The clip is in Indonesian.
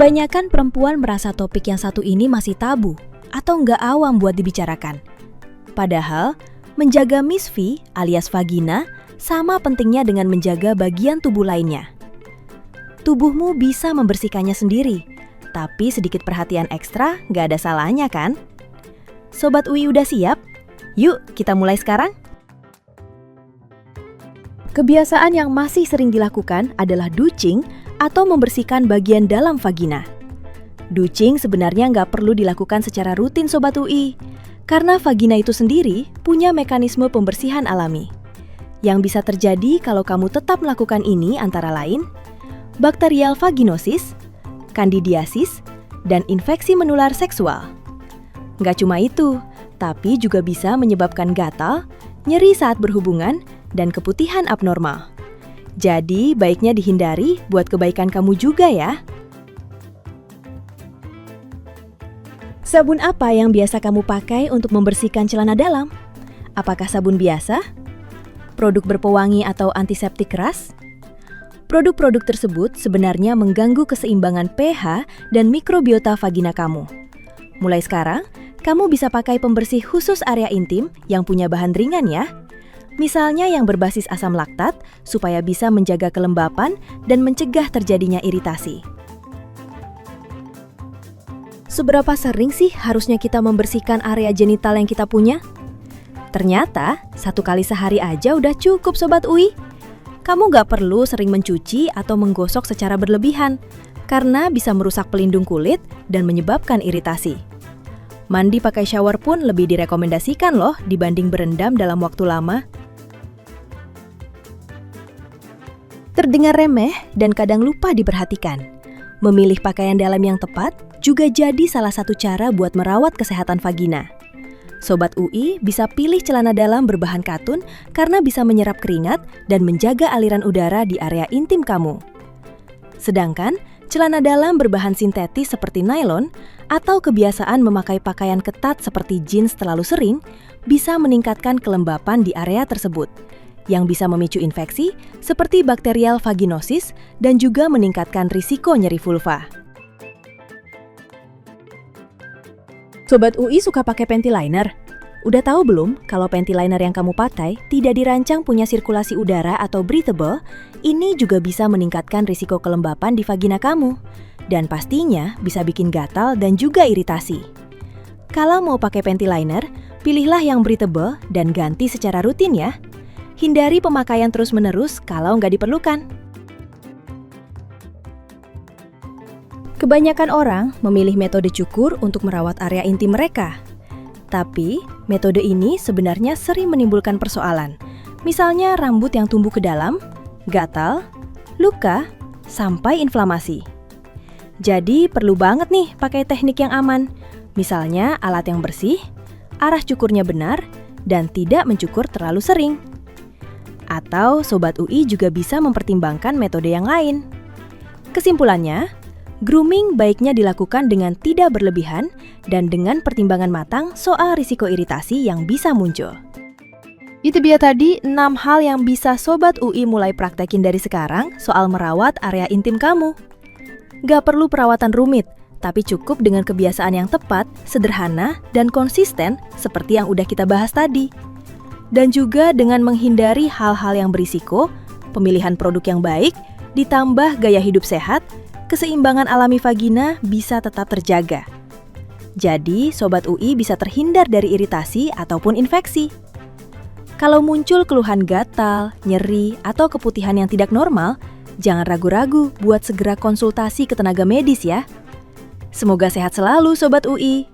Kebanyakan perempuan merasa topik yang satu ini masih tabu atau nggak awam buat dibicarakan. Padahal, menjaga misfi alias vagina sama pentingnya dengan menjaga bagian tubuh lainnya. Tubuhmu bisa membersihkannya sendiri, tapi sedikit perhatian ekstra nggak ada salahnya kan? Sobat UI udah siap? Yuk kita mulai sekarang! Kebiasaan yang masih sering dilakukan adalah douching atau membersihkan bagian dalam vagina. Douching sebenarnya nggak perlu dilakukan secara rutin Sobat UI, karena vagina itu sendiri punya mekanisme pembersihan alami. Yang bisa terjadi kalau kamu tetap melakukan ini antara lain, bakterial vaginosis, kandidiasis, dan infeksi menular seksual. Nggak cuma itu, tapi juga bisa menyebabkan gatal, nyeri saat berhubungan, dan keputihan abnormal. Jadi, baiknya dihindari buat kebaikan kamu juga ya. Sabun apa yang biasa kamu pakai untuk membersihkan celana dalam? Apakah sabun biasa? Produk berpewangi atau antiseptik keras? Produk-produk tersebut sebenarnya mengganggu keseimbangan pH dan mikrobiota vagina kamu. Mulai sekarang, kamu bisa pakai pembersih khusus area intim yang punya bahan ringan ya. Misalnya yang berbasis asam laktat supaya bisa menjaga kelembapan dan mencegah terjadinya iritasi. Seberapa sering sih harusnya kita membersihkan area genital yang kita punya? Ternyata, 1 kali sehari aja udah cukup Sobat UI. Kamu gak perlu sering mencuci atau menggosok secara berlebihan, karena bisa merusak pelindung kulit dan menyebabkan iritasi. Mandi pakai shower pun lebih direkomendasikan loh dibanding berendam dalam waktu lama. Terdengar remeh dan kadang lupa diperhatikan. Memilih pakaian dalam yang tepat juga jadi salah satu cara buat merawat kesehatan vagina. Sobat UI bisa pilih celana dalam berbahan katun karena bisa menyerap keringat dan menjaga aliran udara di area intim kamu. Sedangkan, celana dalam berbahan sintetis seperti nylon atau kebiasaan memakai pakaian ketat seperti jeans terlalu sering bisa meningkatkan kelembapan di area tersebut, yang bisa memicu infeksi seperti bakterial vaginosis dan juga meningkatkan risiko nyeri vulva. Sobat UI suka pakai panty liner? Udah tahu belum kalau panty liner yang kamu pakai tidak dirancang punya sirkulasi udara atau breathable? Ini juga bisa meningkatkan risiko kelembapan di vagina kamu. Dan pastinya bisa bikin gatal dan juga iritasi. Kalau mau pakai panty liner, pilihlah yang breathable dan ganti secara rutin ya. Hindari pemakaian terus-menerus kalau nggak diperlukan. Kebanyakan orang memilih metode cukur untuk merawat area intim mereka. Tapi, metode ini sebenarnya sering menimbulkan persoalan. Misalnya rambut yang tumbuh ke dalam, gatal, luka, sampai inflamasi. Jadi, perlu banget nih pakai teknik yang aman. Misalnya alat yang bersih, arah cukurnya benar, dan tidak mencukur terlalu sering. Atau Sobat UI juga bisa mempertimbangkan metode yang lain. Kesimpulannya, grooming baiknya dilakukan dengan tidak berlebihan dan dengan pertimbangan matang soal risiko iritasi yang bisa muncul. Itu dia tadi 6 hal yang bisa Sobat UI mulai praktekin dari sekarang soal merawat area intim kamu. Gak perlu perawatan rumit, tapi cukup dengan kebiasaan yang tepat, sederhana, dan konsisten seperti yang udah kita bahas tadi. Dan juga dengan menghindari hal-hal yang berisiko, pemilihan produk yang baik, ditambah gaya hidup sehat, keseimbangan alami vagina bisa tetap terjaga. Jadi, Sobat UI bisa terhindar dari iritasi ataupun infeksi. Kalau muncul keluhan gatal, nyeri, atau keputihan yang tidak normal, jangan ragu-ragu buat segera konsultasi ke tenaga medis ya. Semoga sehat selalu Sobat UI.